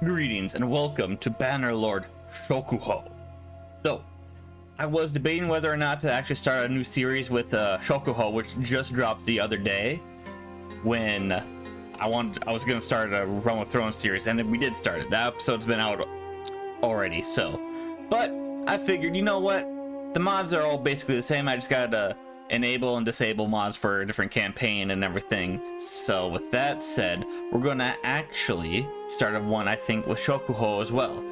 Greetings and welcome to Bannerlord Shokuho. So, I was debating whether or not to actually start a new series with Shokuho, which just dropped the other day. When I was going to start a Realm of Thrones series, and then we did start it. That episode's been out already, but I figured, you know what? The mods are all basically the same. I just gotta enable and disable mods for a different campaign and everything. So with that said, we're gonna actually start one, I think, with Shokuho as well.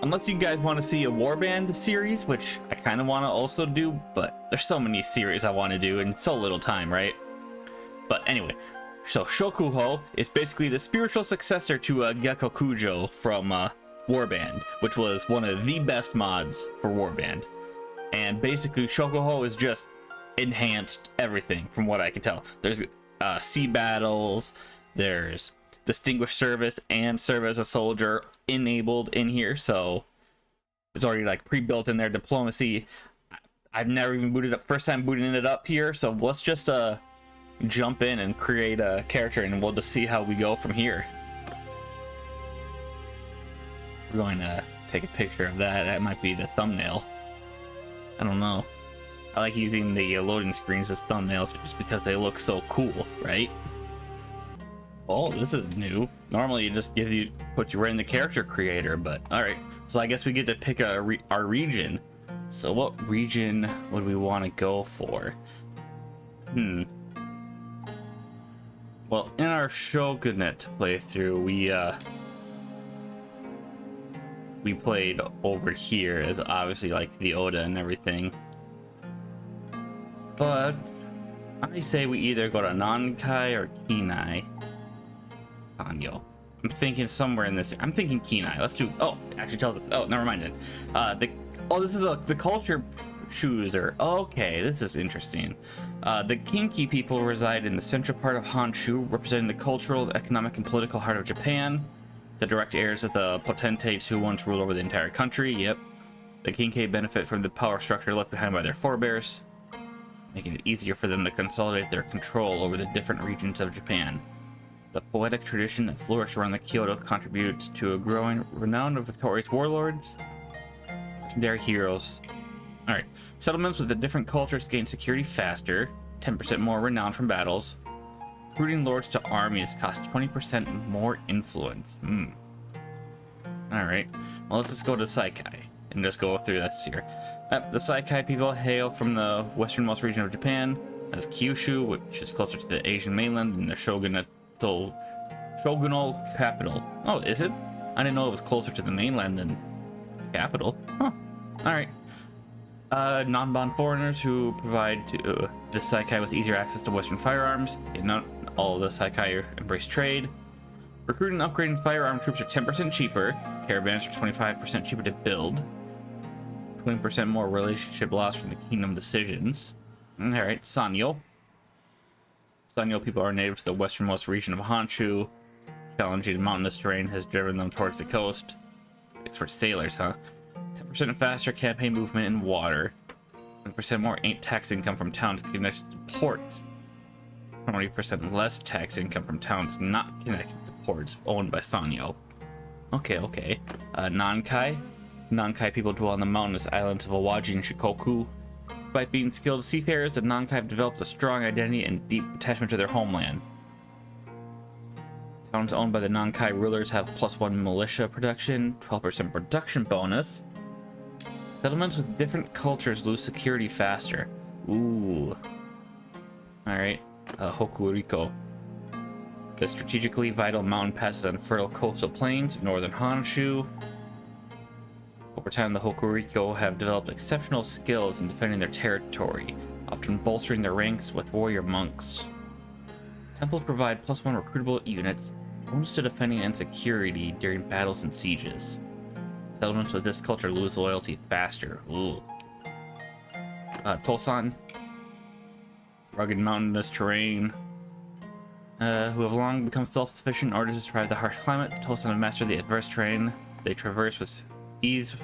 Unless you guys want to see a warband series, which I kind of want to also do, but there's so many series I want to do and so little time, right? But anyway, so Shokuho is basically the spiritual successor to Gekkokujo from Warband, which was one of the best mods for Warband. And basically Shokuho is just enhanced everything from what I can tell. There's sea battles, there's distinguished service and serve as a soldier enabled in here, so it's already like pre-built in there. Diplomacy, I've never even booted up, first time booting it up here, so let's just jump in and create a character and we'll just see how we go from here. We're going to take a picture of that might be the thumbnail. I don't know. I like using the loading screens as thumbnails just because they look so cool, right? Oh, this is new. Normally it just puts you right in the character creator, but all right. So I guess we get to pick our region. So what region would we want to go for? Well, in our Shogunate playthrough, we played over here as obviously like the Oda and everything. But I say we either go to Nankai or Kinai. Kanyo. I'm thinking somewhere in this. I'm thinking Kinai. Let's do. Oh, it actually tells us. Oh, never mind then. This is the culture chooser. Okay, this is interesting. The Kinki people reside in the central part of Honshu, representing the cultural, economic, and political heart of Japan. The direct heirs of the potentates who once ruled over the entire country. Yep. The Kinki benefit from the power structure left behind by their forebears, making it easier for them to consolidate their control over the different regions of Japan. The poetic tradition that flourished around the Kyoto contributes to a growing renown of victorious warlords, legendary heroes. Alright, settlements with the different cultures gain security faster, 10% more renown from battles. Recruiting lords to armies costs 20% more influence. Alright, well, let's just go to Saikai and just go through this here. The Saikai people hail from the westernmost region of Japan, of Kyushu, which is closer to the Asian mainland than the shogunal capital. Oh, is it? I didn't know it was closer to the mainland than the capital. Huh. Alright. Non-bond foreigners who provide to the Saikai with easier access to Western firearms. Not all of the Saikai embrace trade. Recruiting and upgrading firearm troops are 10% cheaper. Caravans are 25% cheaper to build. 20% more relationship loss from the kingdom decisions. Alright, Sanyo. Sanyo people are native to the westernmost region of Honshu. Challenging mountainous terrain has driven them towards the coast. Expert sailors, huh? 10% faster campaign movement in water. 20% more tax income from towns connected to ports. 20% less tax income from towns not connected to ports owned by Sanyo. Okay. Nankai. Nankai people dwell on the mountainous islands of Awaji and Shikoku. Despite being skilled seafarers, the Nankai have developed a strong identity and deep attachment to their homeland. Towns owned by the Nankai rulers have +1 militia production, 12% production bonus. Settlements with different cultures lose security faster. Ooh. Alright. Hokuriko. The strategically vital mountain passes on fertile coastal plains of northern Honshu. Over time, the Hokuriko have developed exceptional skills in defending their territory, often bolstering their ranks with warrior monks. Temples provide +1 recruitable units, bonus to defending and security during battles and sieges. Settlements with this culture lose loyalty faster. Ooh. Tosan. Rugged mountainous terrain. Who have long become self-sufficient in order to survive the harsh climate. The Tosan have mastered the adverse terrain they traverse with ease.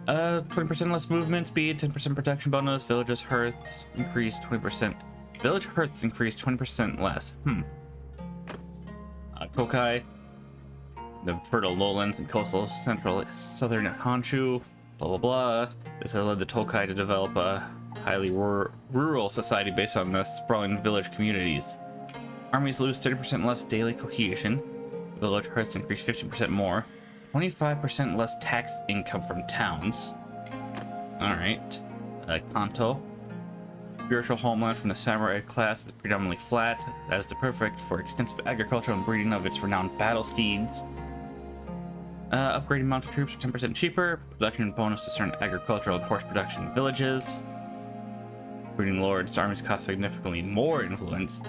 20% less movement speed, 10% protection bonus. Villages' hearths increase 20%. Village hearths increase 20% less. Tokai. the fertile lowlands and coastal central southern Honshu, blah blah blah. This has led the Tokai to develop a highly rural society based on the sprawling village communities. Armies lose 30% less daily cohesion. Village hearts increase 15% more. 25% less tax income from towns. Alright. Kanto. Spiritual homeland from the samurai class is predominantly flat. That is the perfect for extensive agriculture and breeding of its renowned battle steeds. Upgrading mounted troops are 10% cheaper. Production bonus to certain agricultural and horse production villages. Breeding lords, armies cost significantly more influence.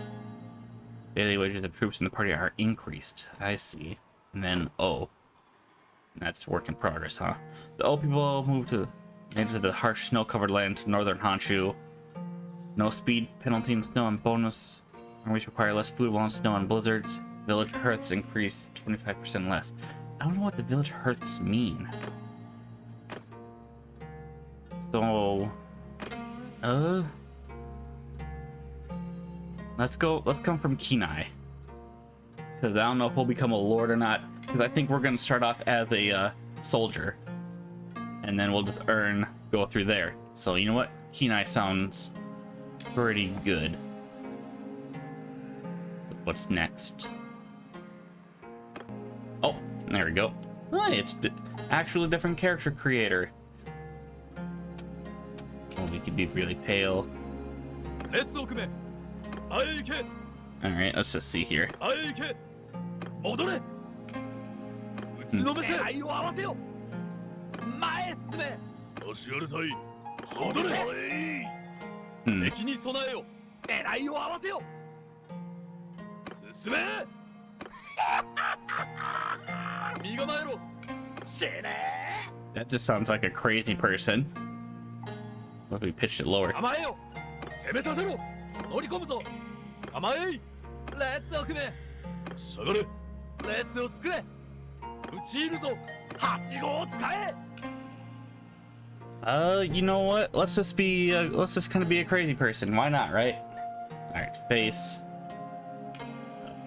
Daily wages of troops in the party are increased. I see. And then that's work in progress, huh? The old people moved into the harsh snow-covered land northern Honshu. No speed penalty in snow and bonus. Armies require less food while in snow and blizzards. Village hearths increase 25% less. I don't know what the village hearths mean. So, let's come from Kenai. Because I don't know if we'll become a lord or not. Because I think we're going to start off as a soldier. And then we'll just go through there. So, you know what? Kenai sounds pretty good. What's next? Oh, there we go. Oh, it's actually a different character creator. Oh, we could be really pale. Alright, let's just see here. That just sounds like a crazy person. What if we pitched it lower? You know what? Let's just kind of be a crazy person. Why not, right? All right, face,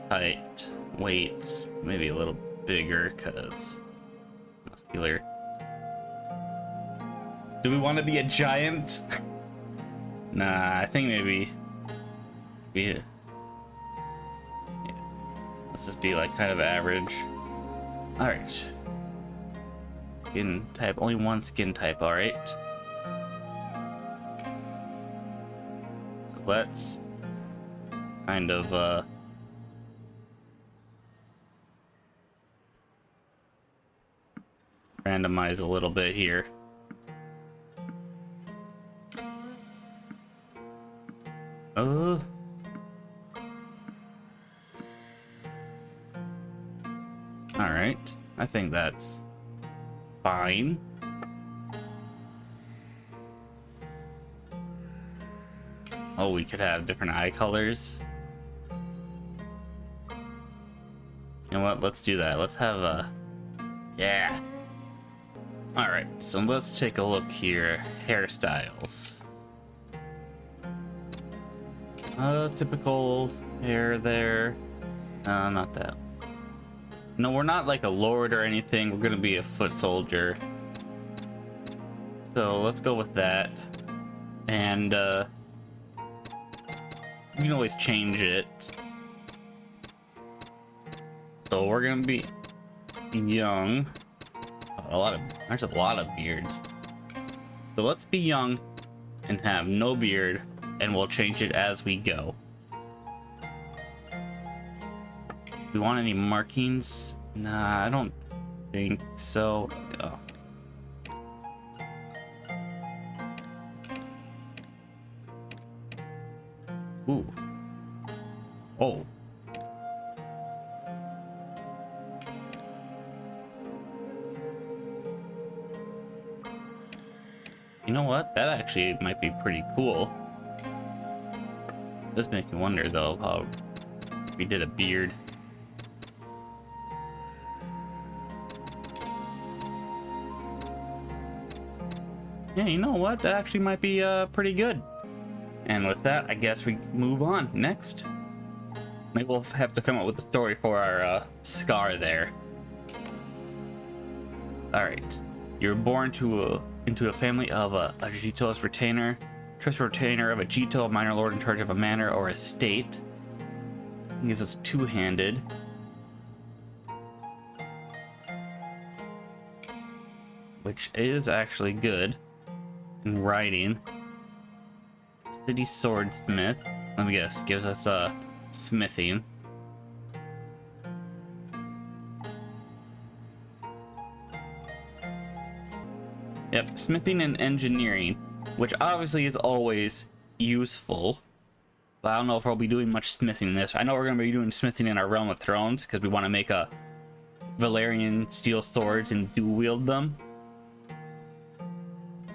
height, weight, maybe a little bigger, cause muscular. Do we want to be a giant? Nah, I think maybe yeah. Let's just be like kind of average. All right. Skin type, only one skin type. All right. So let's kind of randomize a little bit here. All right, I think that's fine. Oh, we could have different eye colors. You know what? Let's do that. Let's have a... Yeah. All right, so let's take a look here. Hairstyles. Typical hair there. Not that. No, we're not like a lord or anything. We're gonna be a foot soldier. So let's go with that. And you can always change it. So we're gonna be young. There's a lot of beards. So let's be young and have no beard, and we'll change it as we go. Do we want any markings? Nah, I don't think so. Oh. Ooh. Oh. You know what? That actually might be pretty cool. Does make me wonder though how we did a beard. Yeah, you know what? That actually might be pretty good. And with that, I guess we move on. Next, maybe we'll have to come up with a story for our Scar there. Alright. You're born into a family of a Jito's retainer. Trusted retainer of a Jito, a minor lord in charge of a manor or estate. It gives us two-handed. Which is actually good in writing. City swordsmith. Let me guess. Gives us smithing. Yep, smithing and engineering, which obviously is always useful. But I don't know if I'll be doing much smithing in this. I know we're going to be doing smithing in our Realm of Thrones because we want to make a Valyrian steel swords and dual wield them.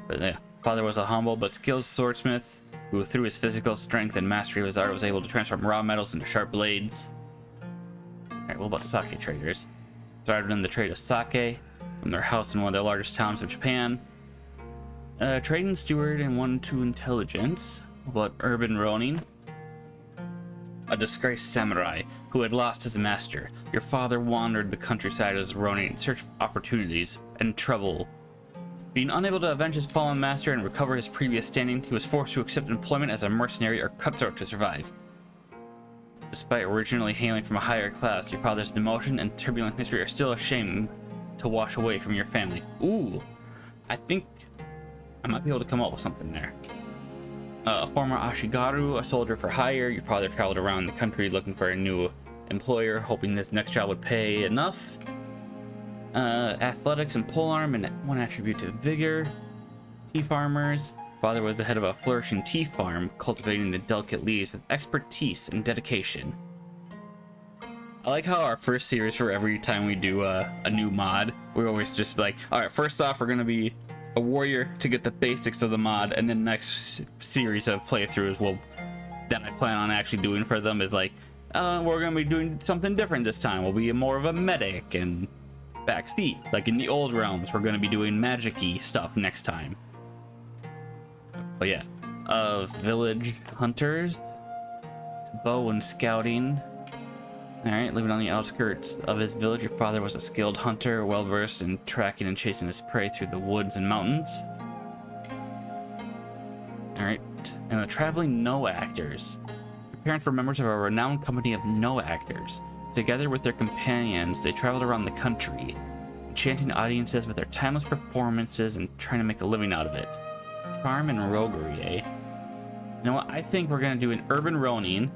But yeah, father was a humble but skilled swordsmith who, through his physical strength and mastery of his art, was able to transform raw metals into sharp blades. Alright, what about sake traders? Started in the trade of sake from their house in one of the largest towns of Japan. Trading steward and 1-2 intelligence. What about urban ronin? A disgraced samurai who had lost his master. Your father wandered the countryside as a ronin in search of opportunities and trouble. Being unable to avenge his fallen master and recover his previous standing, he was forced to accept employment as a mercenary or cutthroat to survive. Despite originally hailing from a higher class, your father's demotion and turbulent history are still a shame to wash away from your family. Ooh, I think I might be able to come up with something there. Former Ashigaru, a soldier for hire. Your father traveled around the country looking for a new employer, hoping this next job would pay enough. Athletics and polearm, and one attribute to vigor. Tea farmers. Father was the head of a flourishing tea farm, cultivating the delicate leaves with expertise and dedication. I like how our first series, for every time we do a new mod, we always just be like, all right, first off, we're going to be a warrior to get the basics of the mod, and then next series of playthroughs that I plan on actually doing for them is like, we're going to be doing something different this time. We'll be more of a medic and backseat. Like in the old realms, we're going to be doing magic-y stuff next time. But yeah, village hunters, bow and scouting. Alright, living on the outskirts of his village, your father was a skilled hunter, well-versed in tracking and chasing his prey through the woods and mountains. Alright, and the traveling no actors. Your parents were members of a renowned company of no actors. Together with their companions, they traveled around the country, enchanting audiences with their timeless performances and trying to make a living out of it. Charm and roguery, eh? You know what? I think we're going to do an urban ronin.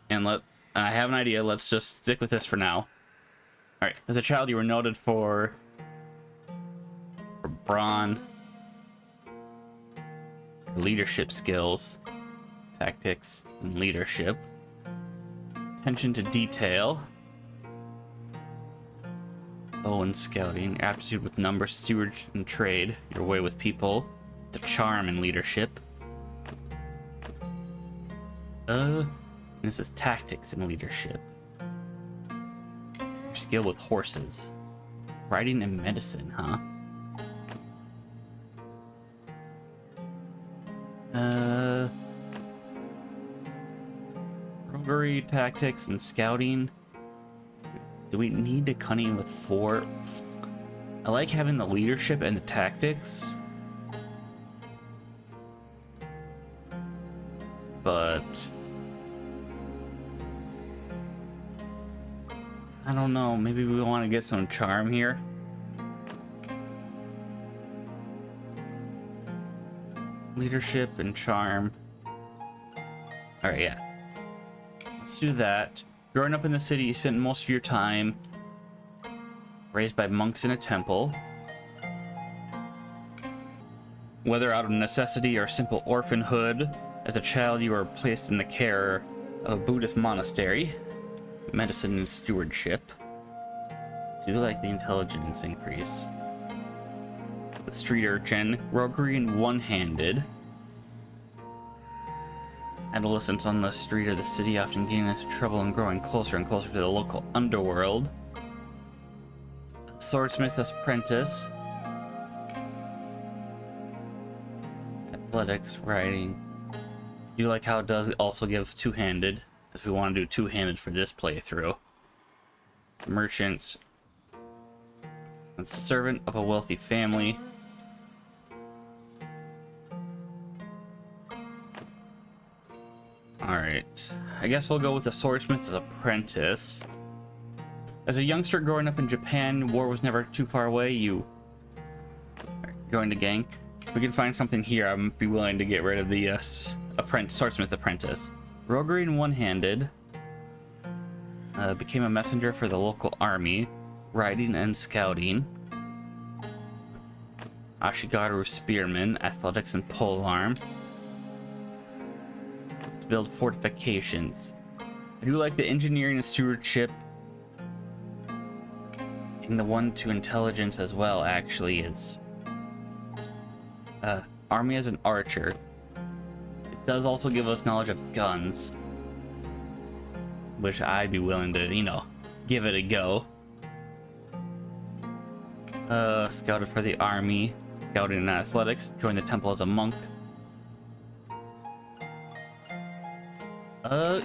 And I have an idea. Let's just stick with this for now. Alright, as a child, you were noted for brawn, leadership skills, tactics, and leadership, attention to detail, bow and scouting, aptitude with numbers, stewardship, and trade, your way with people, the charm and leadership. This is tactics and leadership. Your skill with horses. Riding and medicine, huh? Roguery, tactics, and scouting. Do we need to cunning with 4? I like having the leadership and the tactics. But I don't know, maybe we want to get some charm here. Leadership and charm. Alright, yeah. Let's do that. Growing up in the city, you spent most of your time raised by monks in a temple. Whether out of necessity or simple orphanhood, as a child you were placed in the care of a Buddhist monastery. Medicine and stewardship. Do you like the intelligence increase? The street urchin, roguery and one-handed. Adolescents on the street of the city often getting into trouble and growing closer and closer to the local underworld. Swordsmith apprentice. Athletics, riding. Do you like how it does also give two-handed? As we want to do two-handed for this playthrough. merchant, and servant of a wealthy family. Alright, I guess we'll go with the swordsmith's apprentice. As a youngster growing up in Japan, war was never too far away. You joined the gang. If we can find something here, I'd be willing to get rid of the swordsmith apprentice. Roguery and one-handed. Became a messenger for the local army, riding and scouting. Ashigaru spearman, athletics and polearm. To build fortifications. I do like the engineering and stewardship. And the one to intelligence as well, actually, is army as an archer. It does also give us knowledge of guns, which I'd be willing to, you know, give it a go. Scouted for the army, scouting in athletics, joined the temple as a monk.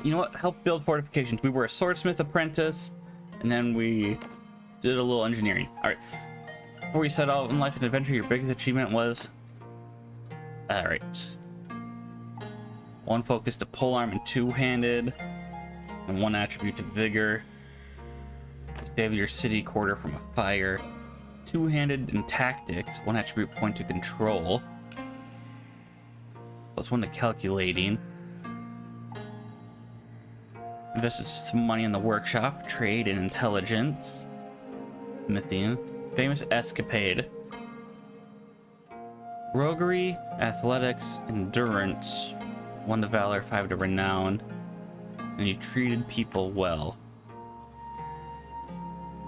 You know what? Help build fortifications. We were a swordsmith apprentice, and then we did a little engineering. All right. Before you set out in life and adventure, your biggest achievement was. All right. One focus to polearm and two-handed, and one attribute to vigor. Save your city quarter from a fire. Two-handed in tactics, one attribute point to control. Plus one to calculating. Invested some money in the workshop, trade, and intelligence. Smithing. Famous escapade. Roguery, athletics, endurance. 1 to valor, 5 to renown. And you treated people well.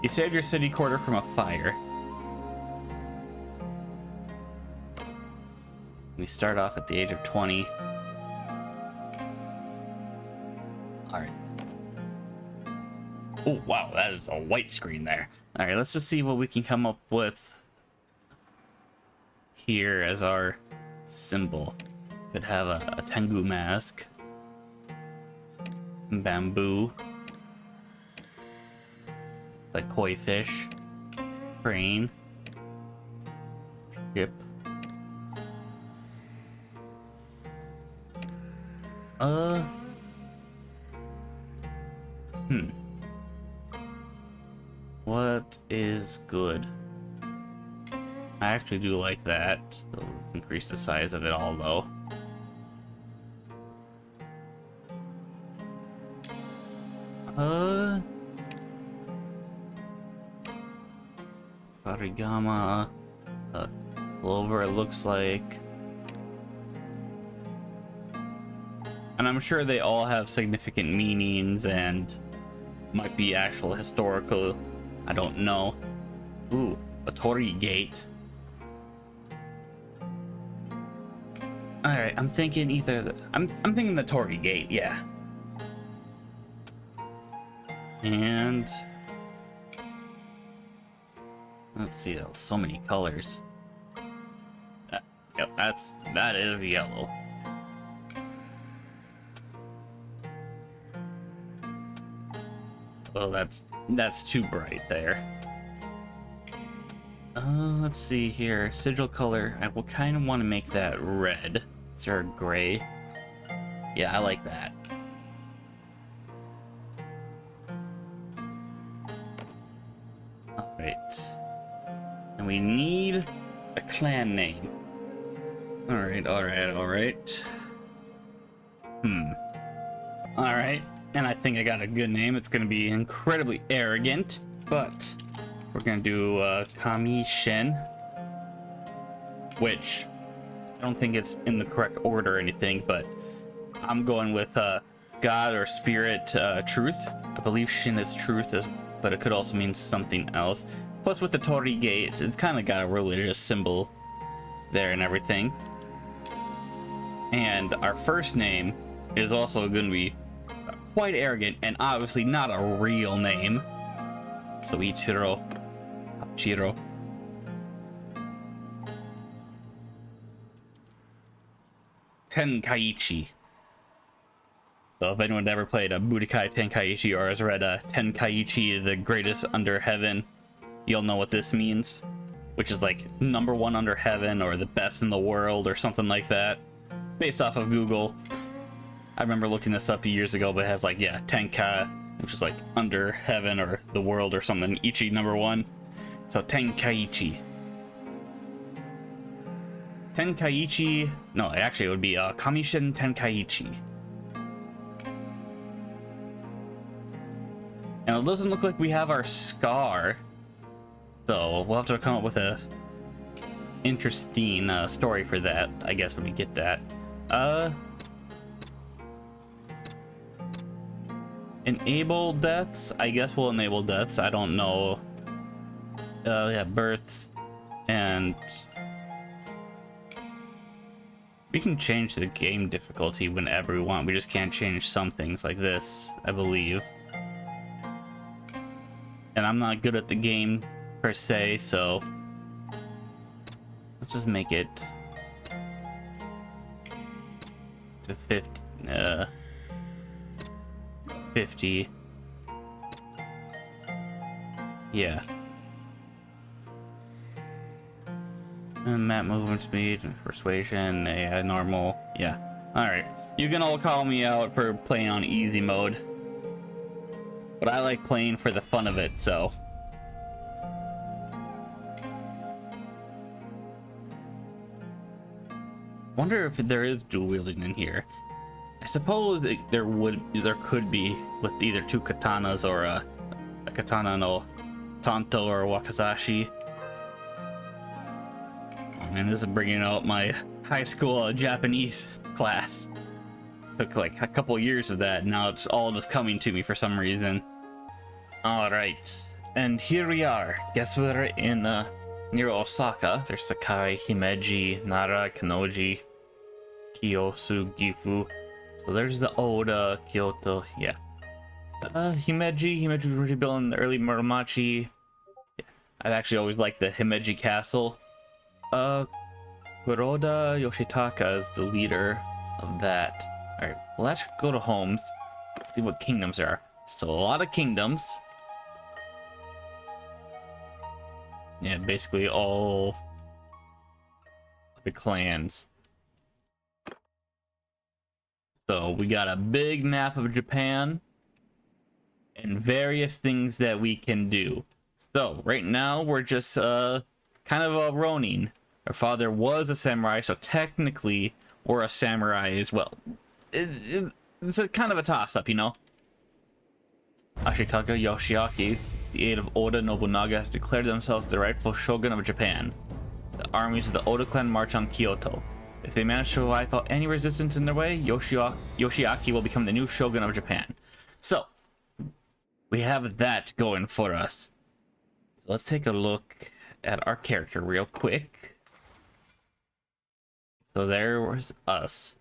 You saved your city quarter from a fire. We start off at the age of 20. Alright. Oh, wow, that is a white screen there. Alright, let's just see what we can come up with here as our symbol. Could have a Tengu mask. Some bamboo. Like koi fish. Crane. Ship. What is good? I actually do like that. So let's increase the size of it all, though. Sarigama. Clover, it looks like. And I'm sure they all have significant meanings and might be actual historical. I don't know. Ooh, a Torii gate. Alright, I'm thinking either I'm thinking the Torii gate, yeah. And let's see, so many colors. Yep, that is yellow. Oh, that's too bright there. Let's see here. Sigil color. I will kind of want to make that red. Is there a gray? Yeah, I like that. Alright. And we need a clan name. Alright. Alright. And I think I got a good name. It's going to be incredibly arrogant, but we're going to do Kami Shen, which I don't think it's in the correct order or anything, but I'm going with God or Spirit Truth. I believe Shin is truth, but it could also mean something else. Plus with the Torii gate, it's kind of got a religious symbol there and everything. And our first name is also going to be quite arrogant and obviously not a real name. So Ichiro. Tenkaichi. So if anyone ever played a Budokai Tenkaichi or has read a Tenkaichi, the greatest under heaven, you'll know what this means, which is like #1 under heaven or the best in the world or something like that, based off of Google. I remember looking this up years ago, but it has like, yeah, Tenkai, which is like under heaven or the world or something, Ichi #1. So Tenkaichi. Tenkaichi, no, actually it would be Kamishin Tenkaichi. And it doesn't look like we have our scar, so we'll have to come up with a interesting story for that, I guess, when we get that. Enable deaths? I guess we'll enable deaths. I don't know. Yeah, births. And we can change the game difficulty whenever we want. We just can't change some things like this, I believe. And I'm not good at the game per se, so let's just make it to 50. Yeah. And map movement speed, persuasion, yeah, normal. Yeah. Alright. You can all call me out for playing on easy mode, but I like playing for the fun of it, so. Wonder if there is dual wielding in here. I suppose there could be with either 2 katanas or a katana no tanto or wakizashi. Oh man, this is bringing out my high school Japanese class. Took like a couple years of that. Now it's all just coming to me for some reason. All right, and here we are. Guess we're in near Osaka. There's Sakai, Himeji, Nara, Kanoji, Kiyosu, Gifu. So there's the Oda, Kyoto, yeah. Himeji was originally built in the early Muromachi. Yeah. I've actually always liked the Himeji castle. Kuroda Yoshitaka is the leader of that. Alright, well, let's go to homes. See what kingdoms there are. So a lot of kingdoms. Yeah, basically all the clans. So we got a big map of Japan and various things that we can do. So right now we're just kind of a ronin. Our father was a samurai, so technically we're a samurai as well. It's a kind of a toss-up, you know? Ashikaga Yoshiaki, with the aid of Oda Nobunaga, has declared themselves the rightful shogun of Japan. The armies of the Oda clan march on Kyoto. If they manage to wipe out any resistance in their way, Yoshiaki will become the new shogun of Japan. So, we have that going for us. So let's take a look at our character real quick. So there was us.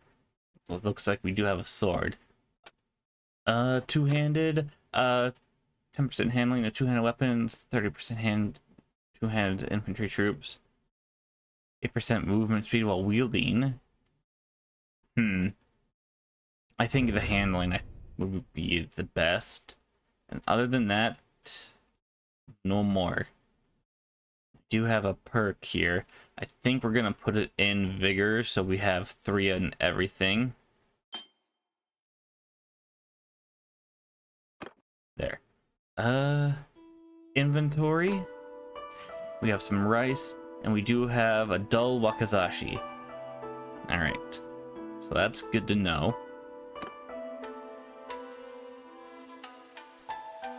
Well, it looks like we do have a sword. Two-handed, 10% handling of two-handed weapons, 30% two-handed infantry troops, 8% movement speed while wielding. I think the handling would be the best. And other than that, no more. Do have a perk here. I think we're gonna put it in vigor so we have 3 in everything. There. Inventory. We have some rice, and we do have a dull wakizashi. Alright. So that's good to know.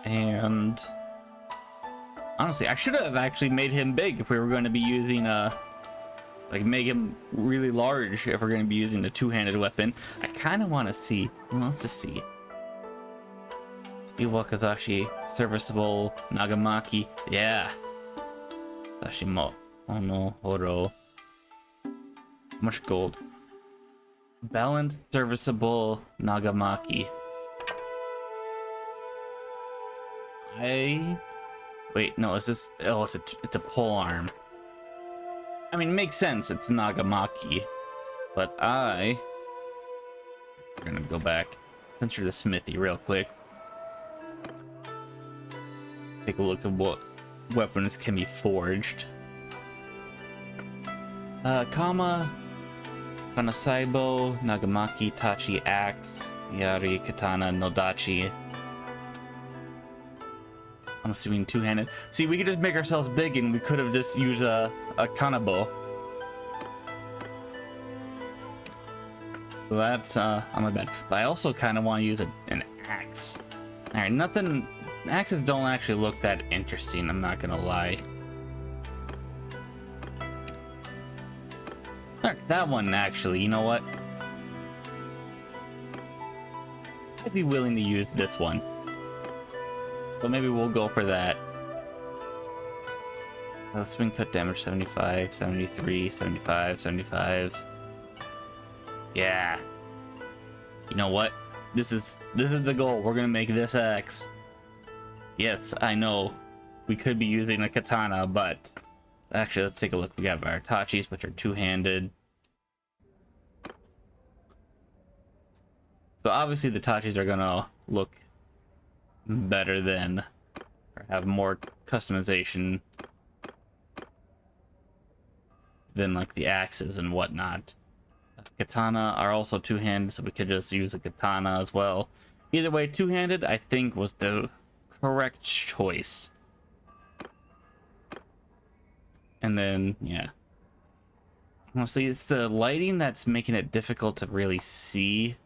And honestly, I should have actually made him big if we were going to be using like make him really large if we're going to be using the two-handed weapon. I kind of want to see. Well, let's just see. Steel wakizashi, serviceable, nagamaki. Yeah. Sashimo. Oh no, horo. How much gold? Balanced, serviceable, nagamaki. Wait, no, is this... Oh, it's a pole arm. I mean, it makes sense, it's Nagamaki. But we're gonna go back. enter the smithy real quick. Take a look at what weapons can be forged. Kama, Kanasaibo, Nagamaki, Tachi, Axe, Yari, Katana, Nodachi. I'm assuming two-handed. See, we could just make ourselves big and we could have just used a Kanabo. So that's on my bad. But I also kind of want to use an axe. Alright, nothing... Axes don't actually look that interesting, I'm not gonna lie. Alright, that one actually, you know what? I'd be willing to use this one. So maybe we'll go for that. Swing cut damage 75, 73, 75, 75. Yeah. You know what? This is the goal. We're gonna make this axe. Yes, I know we could be using a katana, but actually, let's take a look. We got our tachis, which are two-handed. So obviously the tachis are gonna look better than, or have more customization than like the axes and whatnot. Katana are also two-handed, so we could just use a katana as well. Either way, two-handed I think was the correct choice. And then, yeah. Honestly, it's the lighting that's making it difficult to really see.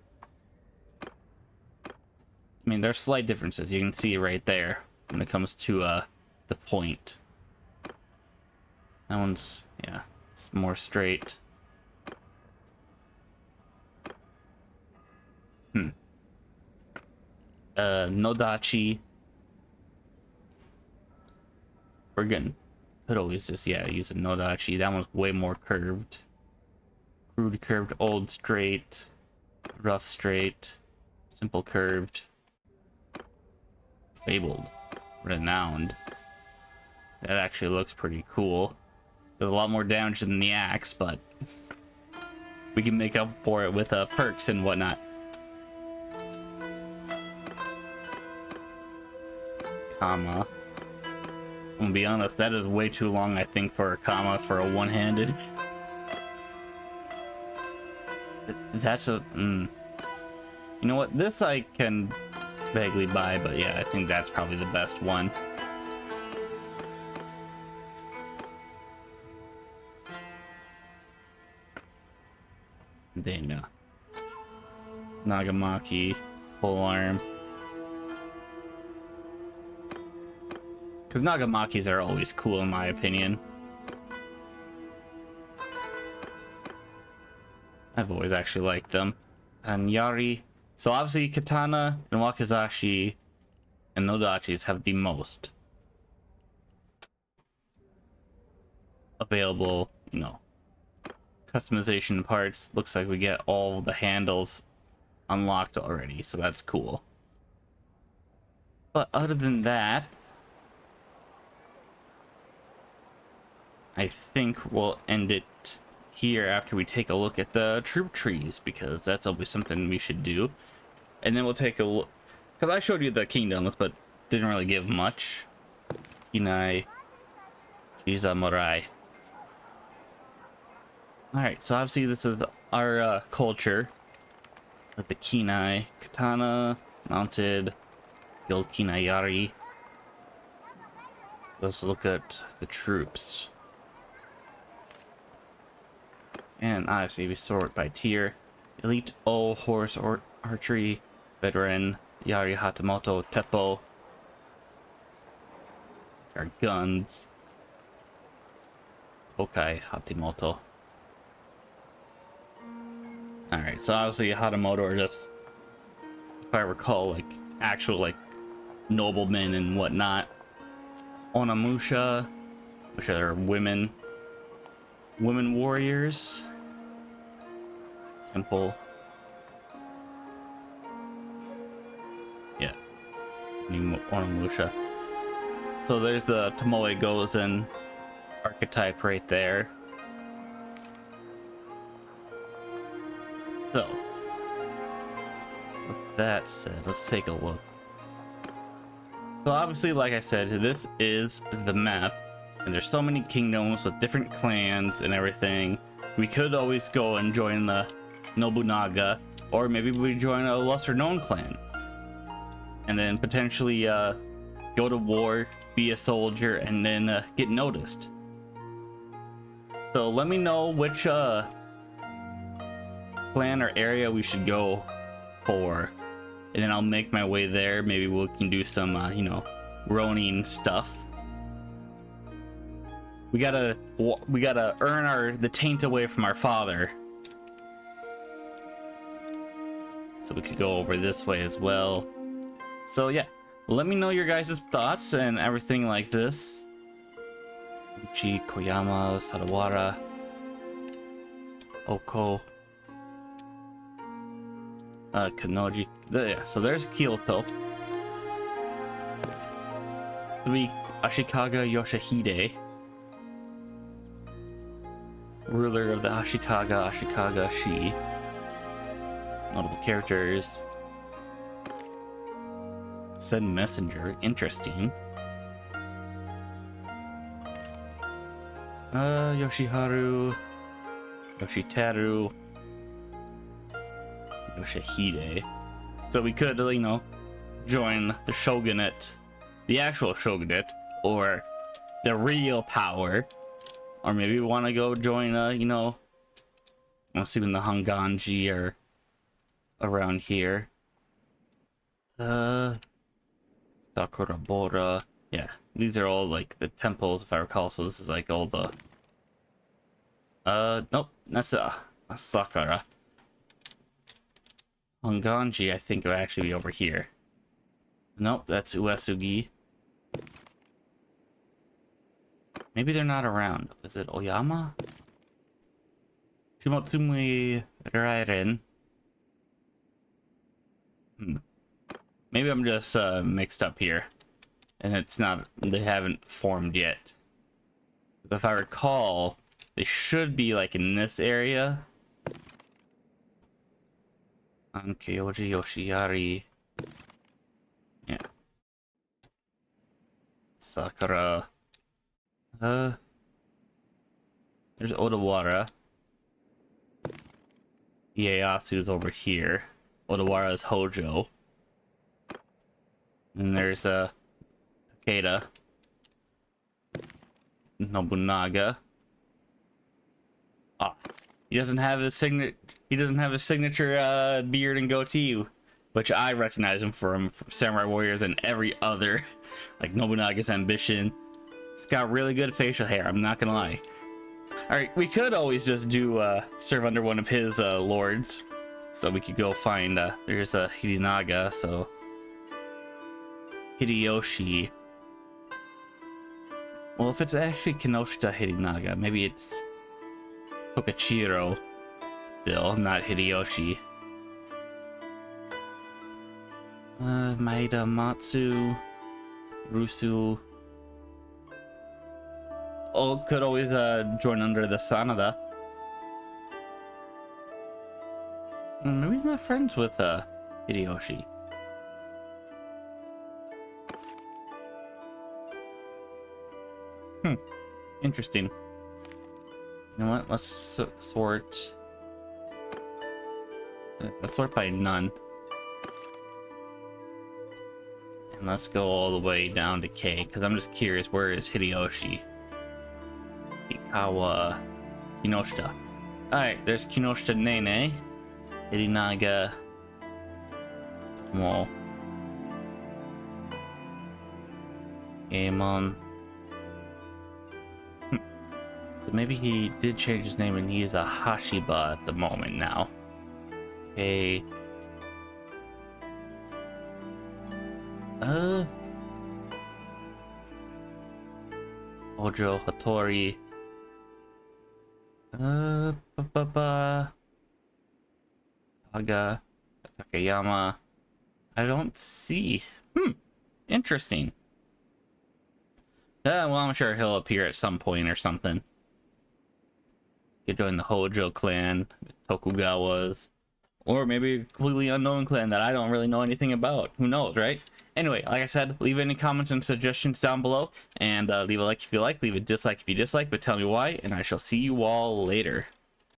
I mean, there's slight differences. You can see right there when it comes to the point. That one's, yeah, it's more straight. Nodachi. We're good. Could always just, yeah, use a Nodachi. That one's way more curved. Crude curved, old straight, rough straight, simple curved, fabled, renowned. That actually looks pretty cool. Does a lot more damage than the axe, but we can make up for it with perks and whatnot. Kama. I'm gonna be honest, that is way too long, I think, for a Kama for a one-handed. That's a... You know what? This I can vaguely buy, but yeah, I think that's probably the best one. Then, Nagamaki, polearm. Because Nagamakis are always cool, in my opinion. I've always actually liked them. And Yari. So obviously Katana and Wakizashi and Nodachis have the most available, you know, customization parts. Looks like we get all the handles unlocked already, so that's cool. But other than that, I think we'll end it here after we take a look at the troop trees, because that's always something we should do. And then we'll take a look, because I showed you the kingdoms, but didn't really give much. Kinai, Izamurai. Alright, so obviously this is our culture. With the Kinai, Katana, Mounted, Guild Kinai Yari. Let's look at the troops. And obviously we sort by tier. Elite O, Horse or Archery, Veteran, Yari Hatamoto, Teppo. Our guns. Tokai Hatamoto. Alright, so obviously Hatamoto are just, if I recall, like actual like noblemen and whatnot. Onamusha, which are women warriors. Temple. Yeah. Onamusha. So there's the Tomoe Gozen archetype right there. So let's that said, let's take a look. So obviously, like I said, this is the map, and there's so many kingdoms with different clans and everything. We could always go and join the Nobunaga, or maybe we join a lesser known clan, and then potentially go to war, be a soldier, and then get noticed. So let me know which clan or area we should go for, and then I'll make my way there. Maybe we can do some you know, Ronin stuff. We gotta earn the taint away from our father. So we could go over this way as well. So yeah, let me know your guys' thoughts and everything like this. Uchi, Koyama, Sadawara, Oko, Kanoji. Yeah, so there's Kyoto. 3, Ashikaga Yoshihide, ruler of the Ashikaga Shi. Notable characters. Send messenger, interesting. Yoshiharu, Yoshiteru, Yoshihide. So we could, you know, join the shogunate, the actual shogunate, or the real power, or maybe we want to go join, you know, I'm assuming the Honganji or around here. Sakurabora. Yeah, these are all like the temples, if I recall. So this is like all the nope, that's Sakura. Honganji, I think, would actually be over here. Nope, that's Uesugi. Maybe they're not around. Is it Oyama? Shimotsumi Rairen. Maybe I'm just mixed up here, and it's not, they haven't formed yet. But if I recall, they should be like in this area. Kyoji Yoshiyari. Yeah. Sakura. There's Odawara. Ieyasu's over here. Odawara's Hojo. And there's Takeda. Nobunaga. Ah, he doesn't have his signature. He doesn't have his signature beard and goatee, which I recognize him from Samurai Warriors and every other, like Nobunaga's Ambition. He's got really good facial hair. I'm not gonna lie. All right, we could always just do serve under one of his lords, so we could go find. There's a Hidinaga, so Hideyoshi. Well, if it's actually Kinoshita Hidinaga, maybe it's Tokachiro still, not Hideyoshi. Maeda Matsu, Rusu. Oh, could always join under the Sanada. Maybe he's not friends with Hideyoshi. Interesting. You know what? Let's sort. Let's sort by none. And let's go all the way down to K, because I'm just curious, where is Hideyoshi? Ikawa. Kinoshita. Alright, there's Kinoshita Nene. Hidinaga. Tomo. Amon. So maybe he did change his name and he is a Hashiba at the moment now. Okay. Ojo Hattori. Aga. Takayama. I don't see. Interesting. Well, I'm sure he'll appear at some point or something. You could join the Hojo clan, the Tokugawas, or maybe a completely unknown clan that I don't really know anything about. Who knows, right? Anyway, like I said, leave any comments and suggestions down below, and leave a like if you like, leave a dislike if you dislike, but tell me why, and I shall see you all later.